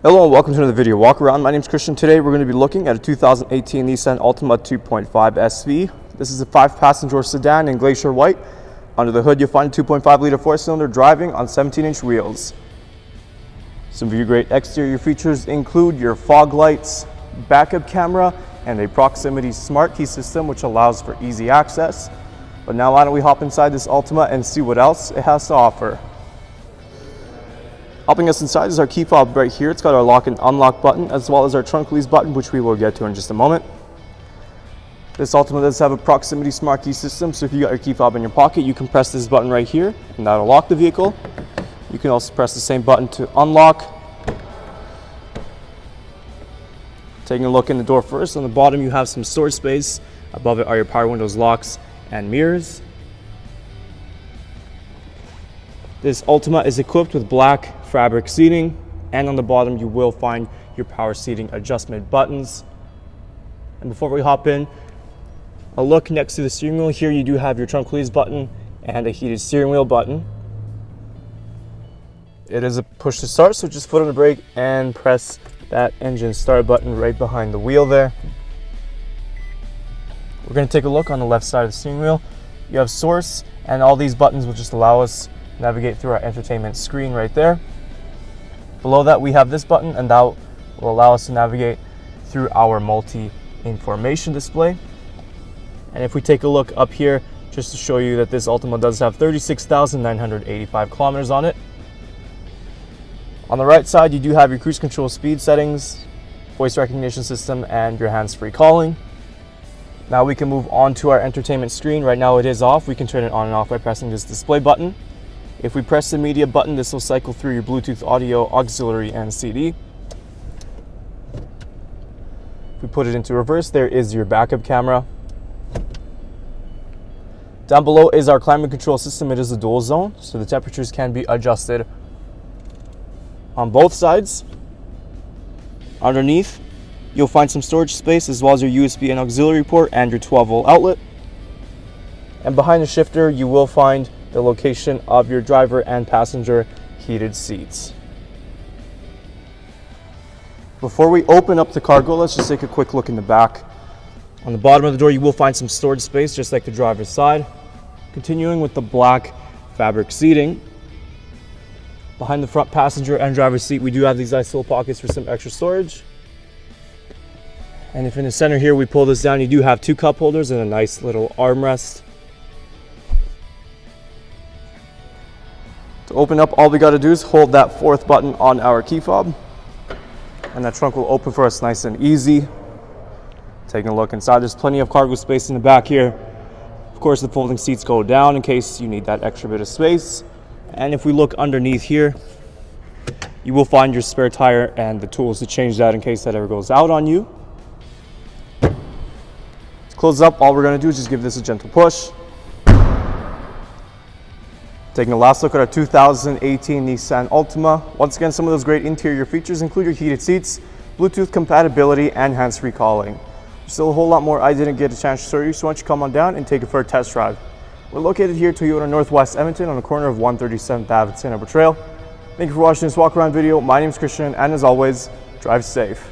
Hello and welcome to another video walk around. My name is Christian. Today we're going to be looking at a 2018 Nissan Altima 2.5 SV. This is a 5-passenger sedan in glacier white. Under the hood you'll find a 2.5 liter 4-cylinder driving on 17-inch wheels. Some of your great exterior features include your fog lights, backup camera, and a proximity smart key system which allows for easy access. But now why don't we hop inside this Altima and see what else it has to offer. Helping us inside is our key fob right here. It's got our lock and unlock button as well as our trunk release button, which we will get to in just a moment. This Altima does have a proximity smart key system, so if you got your key fob in your pocket, you can press this button right here and that'll lock the vehicle. You can also press the same button to unlock. Taking a look in the door first, on the bottom you have some storage space. Above it are your power windows, locks, and mirrors. This Altima is equipped with black fabric seating, and on the bottom you will find your power seating adjustment buttons. And before we hop in, a look next to the steering wheel. Here you do have your trunk release button and a heated steering wheel button. It is a push to start, so just foot on the brake and press that engine start button right behind the wheel there. We're going to take a look on the left side of the steering wheel. You have source, and all these buttons will just allow us to navigate through our entertainment screen right there. Below that we have this button, and that will allow us to navigate through our multi-information display. And if we take a look up here, just to show you that this Altima does have 36,985 kilometers on it. On the right side you do have your cruise control speed settings, voice recognition system, and your hands-free calling. Now we can move on to our entertainment screen. Right now it is off. We can turn it on and off by pressing this display button. If we press the media button, this will cycle through your Bluetooth audio, auxiliary, and CD. If we put it into reverse, there is your backup camera. Down below is our climate control system. It is a dual zone, so the temperatures can be adjusted on both sides. Underneath, you'll find some storage space as well as your USB and auxiliary port and your 12-volt outlet. And behind the shifter, you will find the location of your driver and passenger heated seats. Before we open up the cargo, let's just take a quick look in the back. On the bottom of the door, you will find some storage space, just like the driver's side. Continuing with the black fabric seating. Behind the front passenger and driver's seat, we do have these nice little pockets for some extra storage. And if in the center here we pull this down, you do have 2 cup holders and a nice little armrest. To open up, all we got to do is hold that 4th button on our key fob, and that trunk will open for us nice and easy. Taking a look inside, there's plenty of cargo space in the back here. Of course, the folding seats go down in case you need that extra bit of space. And if we look underneath here, you will find your spare tire and the tools to change that in case that ever goes out on you. To close up, all we're going to do is just give this a gentle push. Taking a last look at our 2018 Nissan Altima. Once again, some of those great interior features include your heated seats, Bluetooth compatibility, and hands-free calling. There's still a whole lot more I didn't get a chance to show you, so why don't you come on down and take it for a test drive. We're located here at Toyota Northwest Edmonton on the corner of 137th Ave and St.Albert Trail. Thank you for watching this walk around video. My name is Christian, and as always, drive safe.